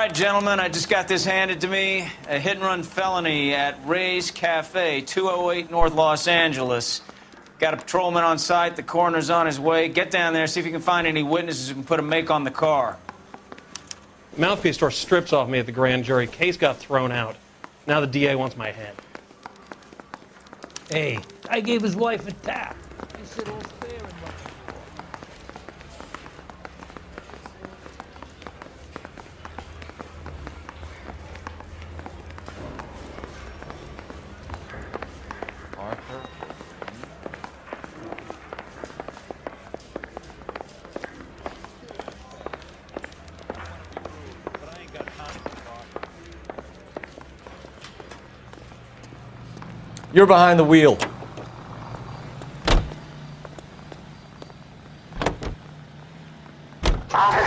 right, gentlemen, I just got this handed to me. A hit-and-run felony at Ray's Cafe, 208 North Los Angeles. Got a patrolman on site. The coroner's on his way. Get down there, see if you can find any witnesses who can put a make on the car. Mouthpiece tore strips off me at the grand jury. Case got thrown out. Now the DA wants my head. Hey, I gave his wife a tap. He said all's fair in love. You're behind the wheel.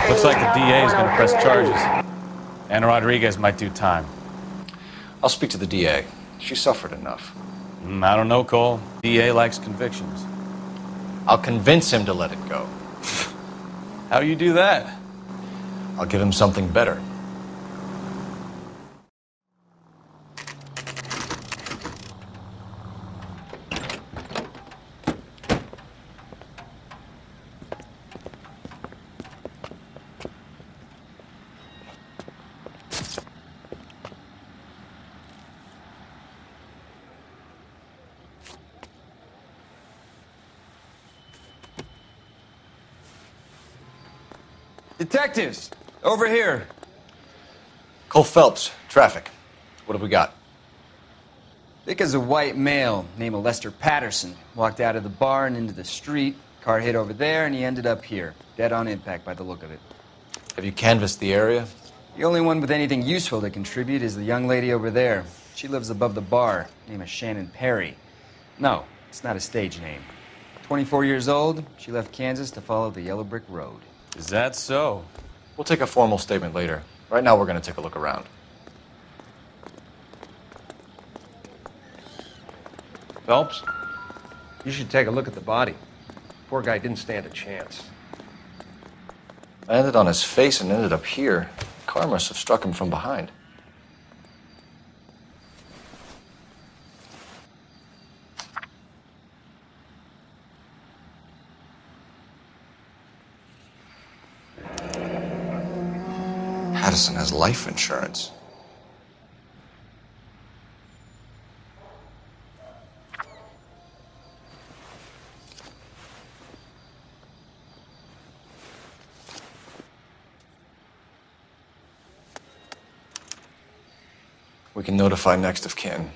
Looks like the DA is going to press charges. Anna Rodriguez might do time. I'll speak to the DA. She suffered enough. I don't know, Cole. DA likes convictions. I'll convince him to let it go. How do you do that? I'll give him something better. Detectives, over here. Cole Phelps, traffic. What have we got? Thick as a white male, name of Lester Patterson. Walked out of the bar and into the street. Car hit over there, and he ended up here. Dead on impact by the look of it. Have you canvassed the area? The only one with anything useful to contribute is the young lady over there. She lives above the bar. Name is Shannon Perry. No, it's not a stage name. 24 years old, she left Kansas to follow the Yellow Brick Road. Is that so? We'll take a formal statement later. Right now, we're going to take a look around. Phelps, you should take a look at the body. Poor guy didn't stand a chance. I landed on his face and ended up here. The car must have struck him from behind. Patterson has life insurance. We can notify next of kin.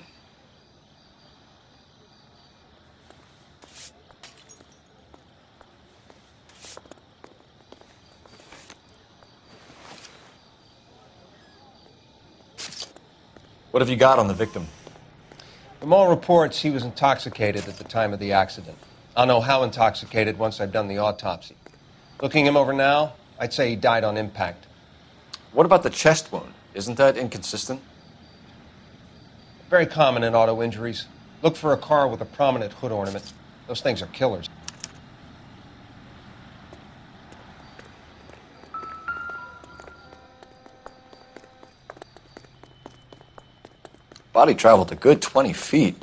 What have you got on the victim? From all reports, he was intoxicated at the time of the accident. I'll know how intoxicated once I've done the autopsy. Looking him over now, I'd say he died on impact. What about the chest wound? Isn't that inconsistent? Very common in auto injuries. Look for a car with a prominent hood ornament. Those things are killers. Body traveled a good 20 feet.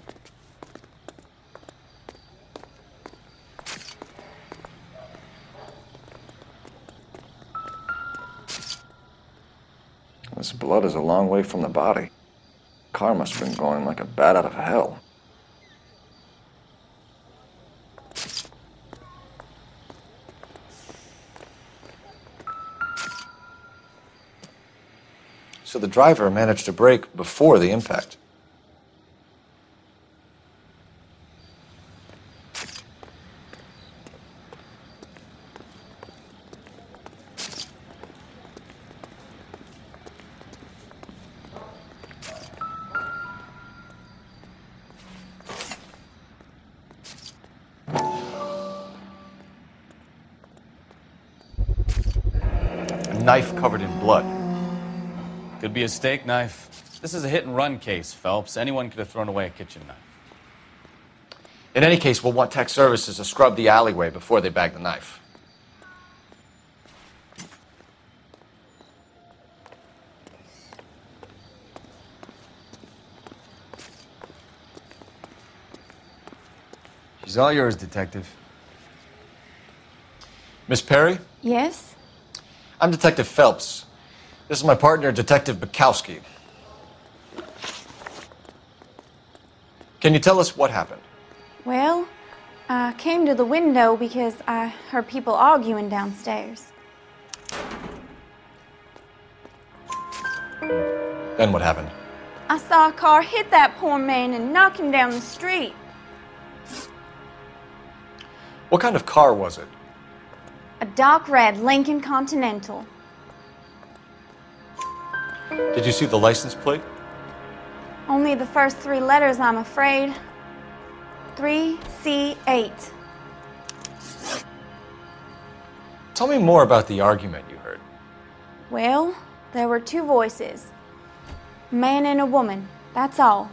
This blood is a long way from the body. Car must have been going like a bat out of hell. So the driver managed to brake before the impact. Knife covered in blood. Could be a steak knife. This is a hit-and-run case, Phelps. Anyone could have thrown away a kitchen knife. In any case, we'll want tech services to scrub the alleyway before they bag the knife. It's all yours, Detective. Miss Perry? Yes? I'm Detective Phelps. This is my partner, Detective Bukowski. Can you tell us what happened? Well, I came to the window because I heard people arguing downstairs. Then what happened? I saw a car hit that poor man and knock him down the street. What kind of car was it? A dark red Lincoln Continental. Did you see the license plate? Only the first 3 letters, I'm afraid. 3C8. Tell me more about the argument you heard. Well, there were 2 voices. A man and a woman, that's all.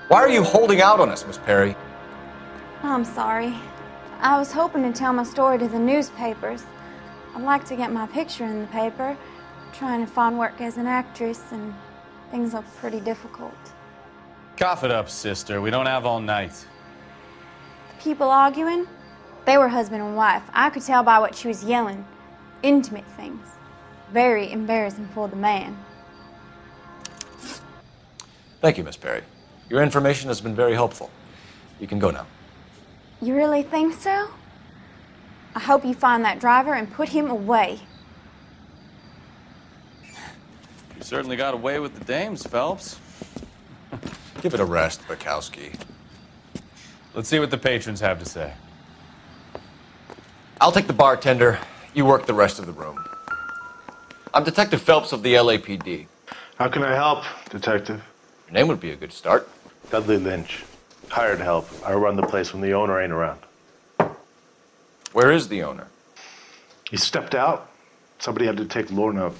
Why are you holding out on us, Miss Perry? I'm sorry. I was hoping to tell my story to the newspapers. I'd like to get my picture in the paper. Trying to find work as an actress, and things are pretty difficult. Cough it up, sister. We don't have all night. The people arguing, they were husband and wife. I could tell by what she was yelling. Intimate things. Very embarrassing for the man. Thank you, Miss Perry. Your information has been very helpful. You can go now. You really think so? I hope you find that driver and put him away. You certainly got away with the dames, Phelps. Give it a rest, Bukowski. Let's see what the patrons have to say. I'll take the bartender. You work the rest of the room. I'm Detective Phelps of the LAPD. How can I help, Detective? Your name would be a good start. Dudley Lynch. Hired help. I run the place when the owner ain't around. Where is the owner? He stepped out. Somebody had to take Lorna,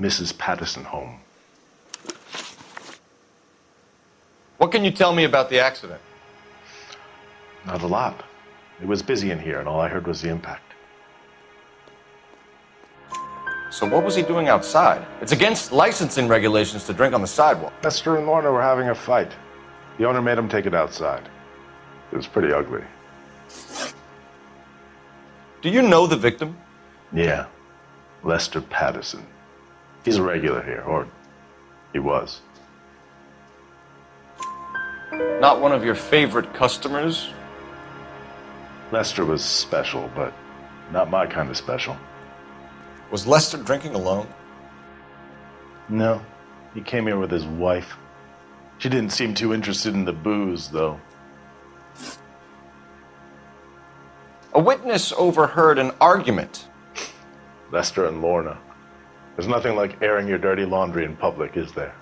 Mrs. Patterson, home. What can you tell me about the accident? Not a lot. It was busy in here, and all I heard was the impact. So what was he doing outside? It's against licensing regulations to drink on the sidewalk. Lester and Lorna were having a fight. The owner made him take it outside. It was pretty ugly. Do you know the victim? Yeah. Lester Patterson. He's a regular here, or he was. Not one of your favorite customers? Lester was special, but not my kind of special. Was Lester drinking alone? No. He came here with his wife. She didn't seem too interested in the booze, though. A witness overheard an argument. Lester and Lorna. There's nothing like airing your dirty laundry in public, is there?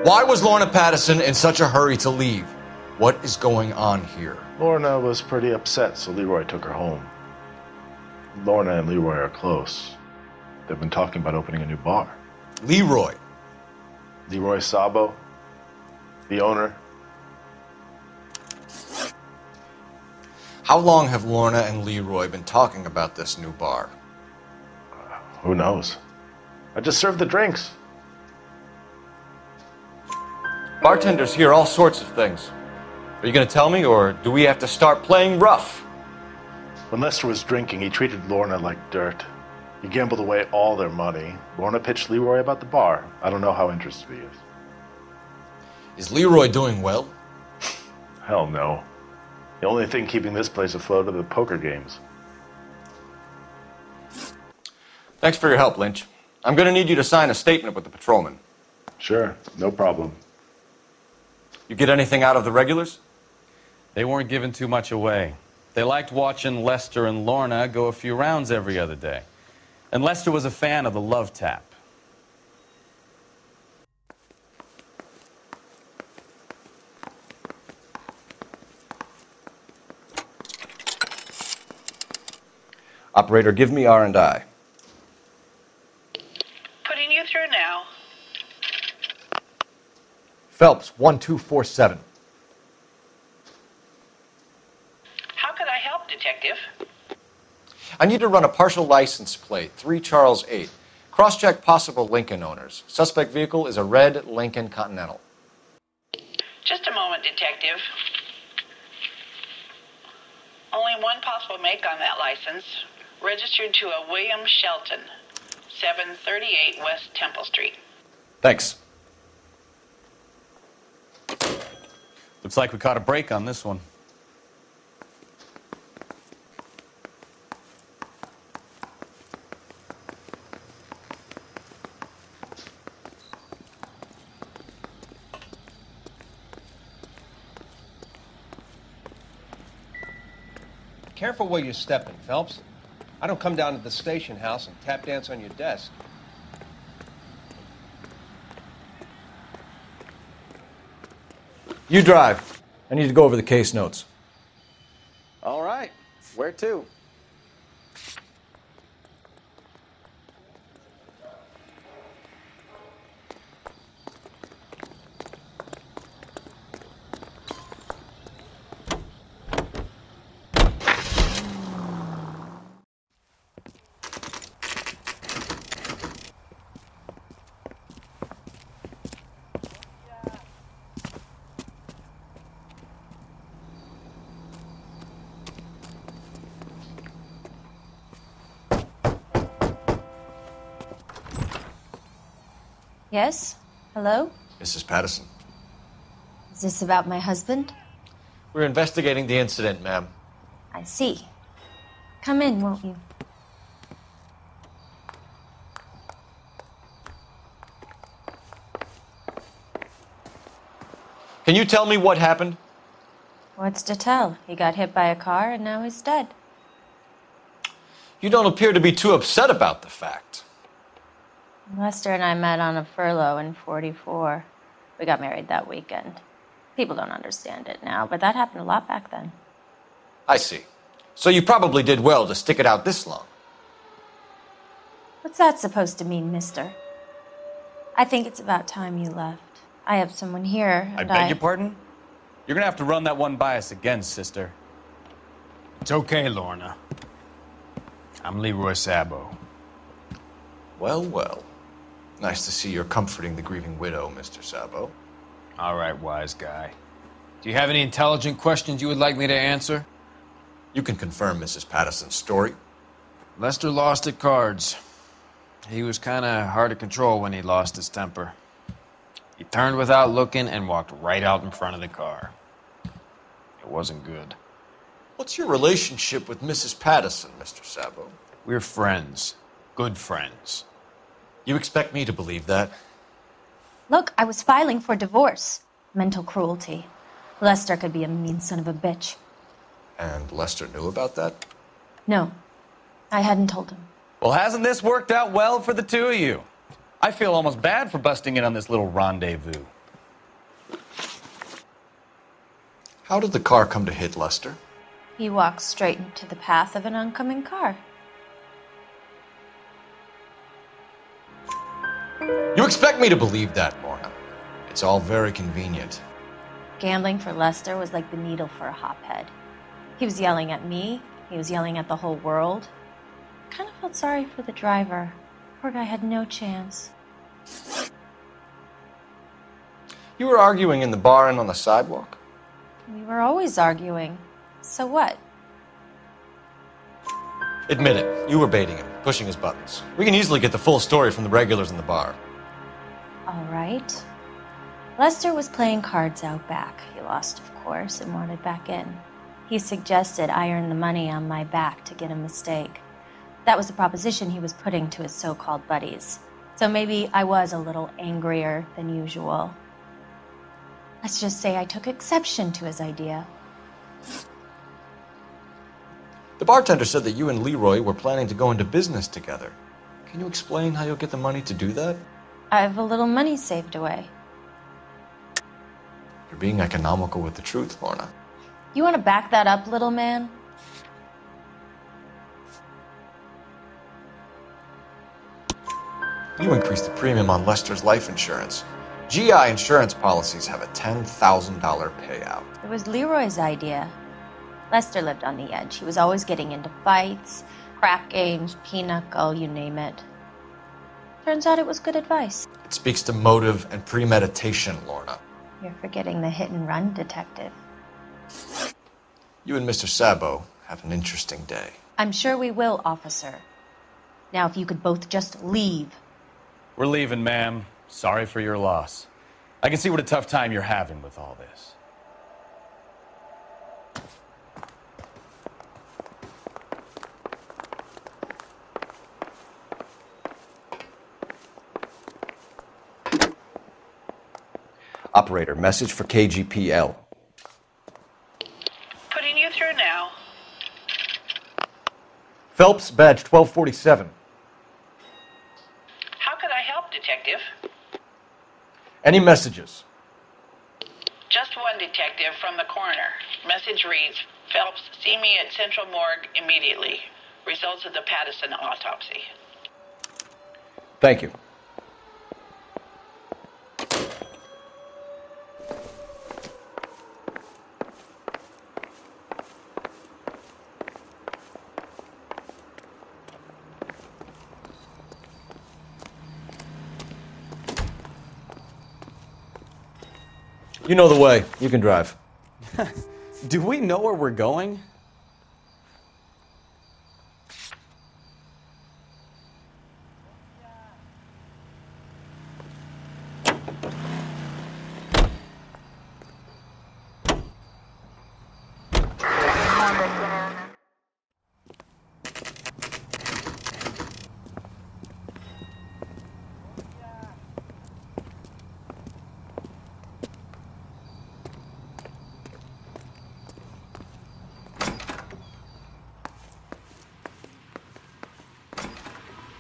Why was Lorna Patterson in such a hurry to leave? What is going on here? Lorna was pretty upset, so Leroy took her home. Lorna and Leroy are close. They've been talking about opening a new bar. Leroy. Leroy Sabo, the owner. How long have Lorna and Leroy been talking about this new bar? Who knows? I just served the drinks. Bartenders hear all sorts of things. Are you going to tell me, or do we have to start playing rough? When Lester was drinking, he treated Lorna like dirt. He gambled away all their money. Lorna pitched Leroy about the bar. I don't know how interested he is. Is Leroy doing well? Hell no. The only thing keeping this place afloat are the poker games. Thanks for your help, Lynch. I'm going to need you to sign a statement with the patrolman. Sure, no problem. You get anything out of the regulars? They weren't giving too much away. They liked watching Lester and Lorna go a few rounds every other day. And Lester was a fan of the love tap. Operator, give me R&I. Putting you through now. Phelps, 1247. How could I help, Detective? I need to run a partial license plate, 3 Charles 8. Cross-check possible Lincoln owners. Suspect vehicle is a red Lincoln Continental. Just a moment, Detective. Only one possible make on that license. Registered to a William Shelton, 738 West Temple Street. Thanks. Looks like we caught a break on this one. Careful where you're stepping, Phelps. I don't come down to the station house and tap dance on your desk. You drive. I need to go over the case notes. All right. Where to? Yes? Hello? Mrs. Patterson. Is this about my husband? We're investigating the incident, ma'am. I see. Come in, won't you? Can you tell me what happened? What's to tell? He got hit by a car and now he's dead. You don't appear to be too upset about the fact. Lester and I met on a furlough in '44. We got married that weekend. People don't understand it now, but that happened a lot back then. I see. So you probably did well to stick it out this long. What's that supposed to mean, mister? I think it's about time you left. I have someone here, I and beg your pardon? You're gonna have to run that one by us again, sister. It's okay, Lorna. I'm Leroy Sabo. Well, well. Nice to see you're comforting the grieving widow, Mr. Sabo. All right, wise guy. Do you have any intelligent questions you would like me to answer? You can confirm Mrs. Patterson's story. Lester lost at cards. He was kind of hard to control when he lost his temper. He turned without looking and walked right out in front of the car. It wasn't good. What's your relationship with Mrs. Patterson, Mr. Sabo? We're friends. Good friends. You expect me to believe that? Look, I was filing for divorce. Mental cruelty. Lester could be a mean son of a bitch. And Lester knew about that? No, I hadn't told him. Well, hasn't this worked out well for the two of you? I feel almost bad for busting in on this little rendezvous. How did the car come to hit Lester? He walked straight into the path of an oncoming car. You expect me to believe that, Lorna? It's all very convenient. Gambling for Lester was like the needle for a hophead. He was yelling at me. He was yelling at the whole world. I kind of felt sorry for the driver. Poor guy had no chance. You were arguing in the bar and on the sidewalk? We were always arguing. So what? Admit it, you were baiting him, pushing his buttons. We can easily get the full story from the regulars in the bar. All right. Lester was playing cards out back. He lost, of course, and wanted back in. He suggested I earn the money on my back to get a mistake. That was the proposition he was putting to his so-called buddies. So maybe I was a little angrier than usual. Let's just say I took exception to his idea. The bartender said that you and Leroy were planning to go into business together. Can you explain how you'll get the money to do that? I have a little money saved away. You're being economical with the truth, Lorna. You want to back that up, little man? You increased the premium on Lester's life insurance. GI insurance policies have a $10,000 payout. It was Leroy's idea. Lester lived on the edge. He was always getting into fights, crap games, pinochle, you name it. Turns out it was good advice. It speaks to motive and premeditation, Lorna. You're forgetting the hit and run detective. You and Mr. Sabo have an interesting day. I'm sure we will, officer. Now, if you could both just leave. We're leaving, ma'am. Sorry for your loss. I can see what a tough time you're having with all this. Operator, message for KGPL. Putting you through now. Phelps, badge 1247. How could I help, Detective? Any messages? Just one detective from the coroner. Message reads, Phelps, see me at Central Morgue immediately. Results of the Pattison autopsy. Thank you. You know the way. You can drive. Do we know where we're going?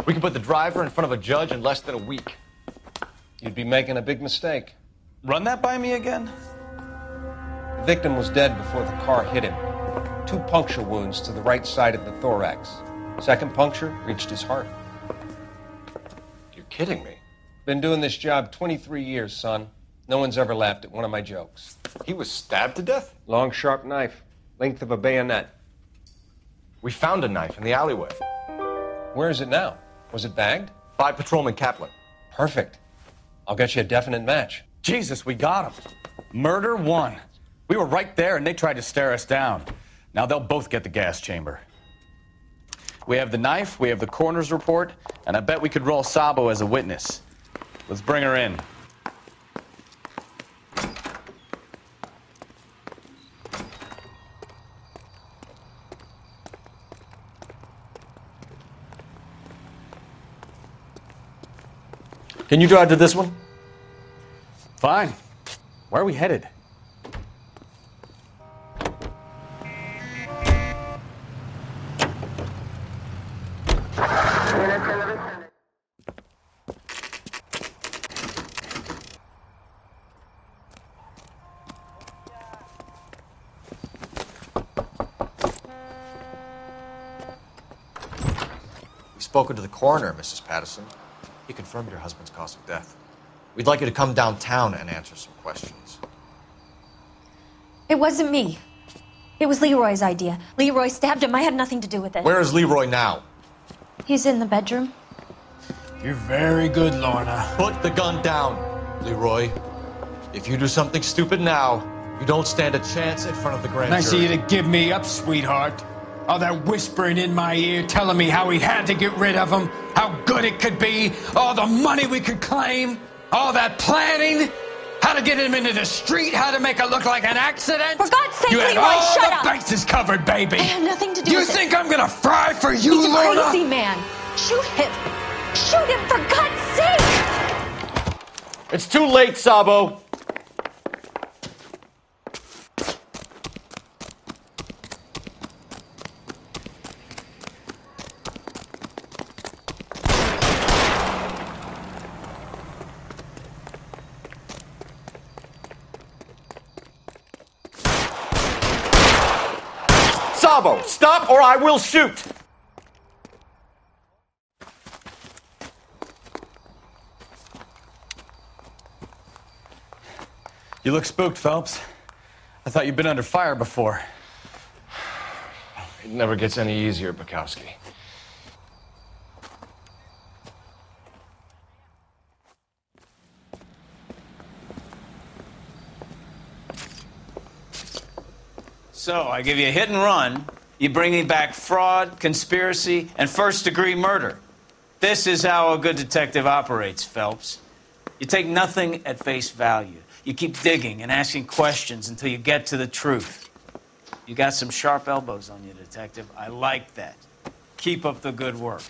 We can put the driver in front of a judge in less than a week. You'd be making a big mistake. Run that by me again? The victim was dead before the car hit him. 2 puncture wounds to the right side of the thorax. Second puncture reached his heart. You're kidding me. Been doing this job 23 years, son. No one's ever laughed at one of my jokes. He was stabbed to death? Long, sharp knife. Length of a bayonet. We found a knife in the alleyway. Where is it now? Was it bagged? By Patrolman Kaplan. Perfect. I'll get you a definite match. Jesus, we got him. Murder 1. We were right there and they tried to stare us down. Now they'll both get the gas chamber. We have the knife, we have the coroner's report, and I bet we could roll Sabo as a witness. Let's bring her in. Can you drive to this one? Fine. Where are we headed? We've spoken to the coroner, Mrs. Pattison. He confirmed your husband's cause of death. We'd like you to come downtown and answer some questions. It wasn't me. It was Leroy's idea. Leroy stabbed him. I had nothing to do with it. Where is Leroy now? He's in the bedroom. You're very good, Lorna. Put the gun down, Leroy. If you do something stupid now, you don't stand a chance in front of the grand Nice jury. of you to give me up, sweetheart. All that whispering in my ear telling me how we had to get rid of him, how good it could be, all the money we could claim, all that planning, how to get him into the street, how to make it look like an accident. For God's sake, you had Leroy, all shut the up! bases covered, baby. I had nothing to do You with it. think I'm gonna fry for you, He's a Lorna? crazy man. Shoot him. Shoot him, for God's sake! It's too late, Sabo. Sabo, stop or I will shoot! You look spooked, Phelps. I thought you'd been under fire before. It never gets any easier, Bukowski. So, I give you a hit and run. You bring me back fraud, conspiracy, and first-degree murder. This is how a good detective operates, Phelps. You take nothing at face value. You keep digging and asking questions until you get to the truth. You got some sharp elbows on you, detective. I like that. Keep up the good work.